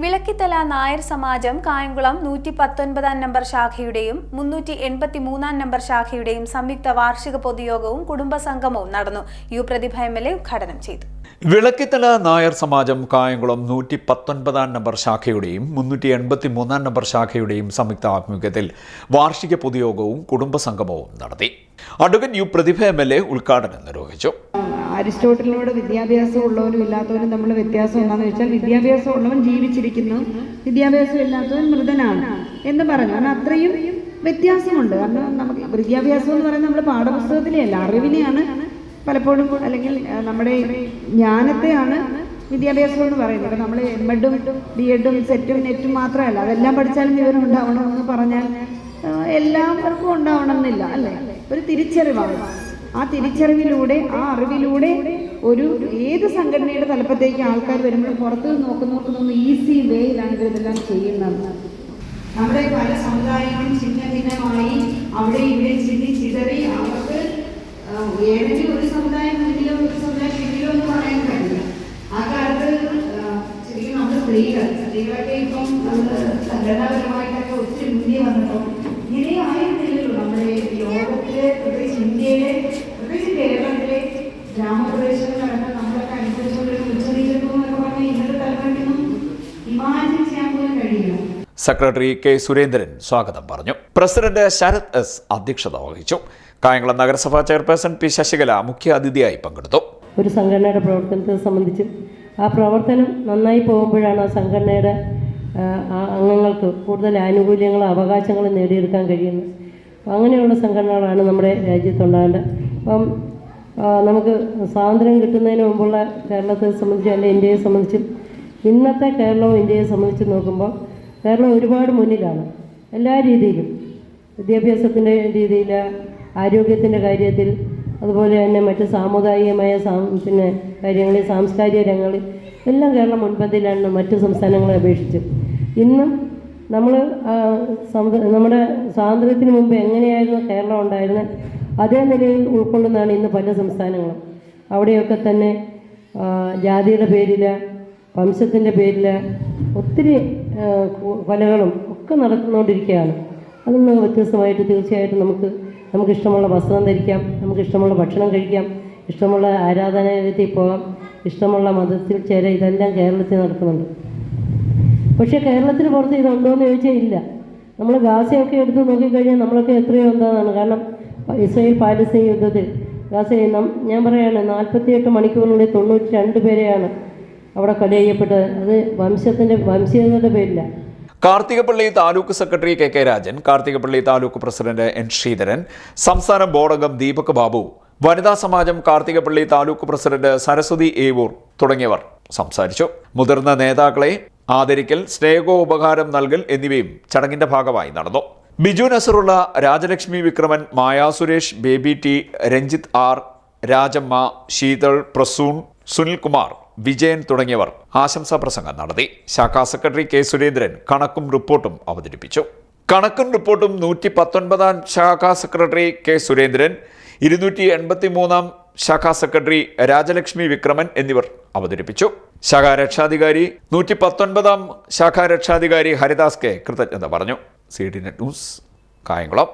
വിളക്കിത്തല നായർ സമാജം Kayamkulam 119 number ശാഖയുടെയും 383 number ശാഖയുടെയും സംയുക്ത വാർഷിക പൊതുയോഗവും കുടുംബസംഗമവും നടന്നു. യു പ്രതിഭ MLA ഉദ്ഘാടനം ചെയ്തു. വിളക്കിത്തല നായർ സമാജം കായംകുളം 119 നമ്പർ ശാഖയുടെയും 383 നമ്പർ ശാഖയുടെയും സംയുക്ത ആഭിമുഖ്യത്തിൽ വാർഷിക പൊതുയോഗവും കുടുംബസംഗമവും നടത്തി. അഡ്വക്കേറ്റ് യു പ്രതിഭ MLA ഉദ്ഘാടനം നിർവഹിച്ചു. അരിസ്റ്റോട്ടലിനോട് വിദ്യാഭ്യാസം ഉള്ളവരും ഇല്ലാത്തവരും തമ്മിൽ വ്യത്യാസം എന്താണെന്ന് വെച്ചാൽ വിദ്യാഭ്യാസം ഉള്ളവൻ ജീവിച്ചിരിക്കുന്നു, വിദ്യാഭ്യാസം ഇല്ലാത്തവൻ മൃതനാണ് എന്ന് പറഞ്ഞു. കാരണം അത്രയും വ്യത്യാസമുണ്ട്. കാരണം നമുക്ക് വിദ്യാഭ്യാസം എന്ന് പറയുന്നത് നമ്മൾ പാഠപുസ്തകത്തിലെയല്ല, അറിവിനെയാണ് പലപ്പോഴും, അല്ലെങ്കിൽ നമ്മുടെ ജ്ഞാനത്തെയാണ് വിദ്യാഭ്യാസം എന്ന് പറയുന്നത്. നമ്മൾ MEdും BEdും സെറ്റും നെറ്റും മാത്രമല്ല, അതെല്ലാം പഠിച്ചാലും വിവരം ഉണ്ടാവണമെന്ന് പറഞ്ഞാൽ എല്ലാവർക്കും ഉണ്ടാവണം എന്നില്ല, അല്ലേ? ഒരു തിരിച്ചറിവാണ്. ആ തിരിച്ചറിവിലൂടെ, ആ അറിവിലൂടെ ഒരു ഏത് സംഘടനയുടെ തലപ്പത്തേക്ക് ആൾക്കാർ വരുമ്പോഴും പുറത്ത് നോക്കുന്നവർക്കൊന്നും ഈസി വേയിലാണ് ഇവരിതെല്ലാം ചെയ്യുന്നത്. നമ്മുടെ പല സമുദായങ്ങളും ചിഹ്ന ഭിന്നമായി അവിടെ ഇവിടെ ചിതറി അവർക്ക് ഏതെങ്കിലും ഒരു സമുദായം മുന്നിലോ ഒരു സമുദായം പിന്നിലോ എന്ന് പറയാൻ കഴിയില്ല. ആ കാലത്ത് ശരിക്കും നമ്മൾ സ്ത്രീകളൊക്കെ ഇപ്പം നമ്മൾ സംഘടനാപരമായിട്ടൊക്കെ ഒത്തിരി മുന്നേ വന്നപ്പോൾ ഇങ്ങനെ ആയിരുന്നില്ലല്ലോ നമ്മുടെ ലോകത്തിലെ, പ്രത്യേകിച്ച് ഇന്ത്യയിലെ, പ്രത്യേകിച്ച് കേരളത്തിലെ ഗ്രാമപ്രദേശങ്ങളിലൊക്കെ നമ്മളൊക്കെ അനുസരിച്ചുകൊണ്ടൊരു ഉച്ചനീചത്വം എന്നൊക്കെ പറഞ്ഞാൽ ഇന്നത്തെ തലമുറയ്ക്കൊന്നും ഇമാജിൻ ചെയ്യാൻ പോലും കഴിയില്ല. Secretary K. സുരേന്ദ്രൻ സ്വാഗതം പറഞ്ഞു. President Sarath S. അധ്യക്ഷത വഹിച്ചു. കായംകുളം നഗരസഭാ ചെയർപേഴ്സൺ P. ശശികല മുഖ്യ അതിഥിയായി പങ്കെടുത്തു. ഒരു സംഘടനയുടെ പ്രവർത്തനത്തെ സംബന്ധിച്ച് ആ പ്രവർത്തനം നന്നായി പോകുമ്പോഴാണ് ആ സംഘടനയുടെ അംഗങ്ങൾക്ക് കൂടുതൽ ആനുകൂല്യങ്ങളും അവകാശങ്ങളും നേടിയെടുക്കാൻ കഴിയുന്നത്. അങ്ങനെയുള്ള സംഘടനകളാണ് നമ്മുടെ രാജ്യത്തുണ്ടാകേണ്ടത്. അപ്പം നമുക്ക് സ്വാതന്ത്ര്യം കിട്ടുന്നതിന് മുമ്പുള്ള കേരളത്തെ സംബന്ധിച്ച്, അല്ലെങ്കിൽ ഇന്ത്യയെ സംബന്ധിച്ചും ഇന്നത്തെ കേരളവും ഇന്ത്യയെ സംബന്ധിച്ച് നോക്കുമ്പോൾ കേരളം ഒരുപാട് മുന്നിലാണ് എല്ലാ രീതിയിലും. വിദ്യാഭ്യാസത്തിൻ്റെ രീതിയിൽ, ആരോഗ്യത്തിൻ്റെ കാര്യത്തിൽ, അതുപോലെ തന്നെ മറ്റ് സാമുദായികമായ കാര്യങ്ങളിൽ, സാംസ്കാരിക രംഗങ്ങളിൽ എല്ലാം കേരളം മുൻപന്തിയിലാണ് മറ്റ് സംസ്ഥാനങ്ങളെ അപേക്ഷിച്ച്. ഇന്നും നമ്മൾ നമ്മുടെ സ്വാതന്ത്ര്യത്തിന് മുമ്പ് എങ്ങനെയായിരുന്നു കേരളം ഉണ്ടായിരുന്നത് അതേ നിലയിൽ ഉൾക്കൊള്ളുന്നതാണ് ഇന്ന് പല സംസ്ഥാനങ്ങളും. അവിടെയൊക്കെ തന്നെ ജാതിയുടെ പേരിൽ, വംശത്തിൻ്റെ പേരിൽ ഒത്തിരി കൊലകളും ഒക്കെ നടന്നുകൊണ്ടിരിക്കുകയാണ്. അതിൽ നിന്ന് വ്യത്യസ്തമായിട്ട് തീർച്ചയായിട്ടും നമുക്ക് ഇഷ്ടമുള്ള വസ്ത്രം ധരിക്കാം, നമുക്ക് ഇഷ്ടമുള്ള ഭക്ഷണം കഴിക്കാം, ഇഷ്ടമുള്ള ആരാധനാലയത്തിൽ പോകാം, ഇഷ്ടമുള്ള മതത്തിൽ ചേരാം. ഇതെല്ലാം കേരളത്തിൽ നടക്കുന്നുണ്ട്. പക്ഷേ കേരളത്തിന് പുറത്ത് ഇതുണ്ടോ എന്ന് ചോദിച്ചാൽ ഇല്ല. നമ്മൾ ഗാസയൊക്കെ എടുത്ത് നോക്കിക്കഴിഞ്ഞാൽ നമ്മളൊക്കെ എത്രയോ എന്താണെന്നാണ്. കാരണം ഇസ്രായേൽ പാലസ്തീൻ യുദ്ധത്തിൽ ഗാസയിൽ ഞാൻ പറയുകയാണ് 48 മണിക്കൂറിനുള്ളിൽ 92 പേരെയാണ് അവിടെ കൊല ചെയ്യപ്പെട്ടത്. അത് വംശീയതയുടെ പേരില്ല. Karthikappally taluk secretary K. Rajan, Karthikappally taluk president N. Sreedharan, സംസ്ഥാന ബോർഡ് അംഗം ദീപക് ബാബു, വനിതാ സമാജം കാർത്തികപ്പള്ളി താലൂക്ക് പ്രസിഡന്റ് സരസ്വതി ഏവൂർ തുടങ്ങിയവർ സംസാരിച്ചു. മുതിർന്ന നേതാക്കളെ ആദരിക്കൽ, സ്നേഹോപഹാരം നൽകൽ എന്നിവയും ചടങ്ങിന്റെ ഭാഗമായി നടന്നു. ബിജു നസറുള്ള, രാജലക്ഷ്മി വിക്രമൻ, മായ സുരേഷ്, ബേബി T, രഞ്ജിത്ത് R, രാജമ്മ, ശീതൾ, പ്രസൂൺ, സുനിൽകുമാർ, വിജയൻ തുടങ്ങിയവർ ആശംസാ പ്രസംഗം നടത്തി. ശാഖാ സെക്രട്ടറി K. സുരേന്ദ്രൻ കണക്കും റിപ്പോർട്ടും അവതരിപ്പിച്ചു. കണക്കും റിപ്പോർട്ടും 119 ശാഖാ സെക്രട്ടറി K. സുരേന്ദ്രൻ, 283 ശാഖാ സെക്രട്ടറി രാജലക്ഷ്മി വിക്രമൻ എന്നിവർ അവതരിപ്പിച്ചു. ശാഖാ രക്ഷാധികാരി 119 ശാഖാ രക്ഷാധികാരി ഹരിദാസ് K. കൃതജ്ഞത പറഞ്ഞു. CDNet news, Kayamkulam.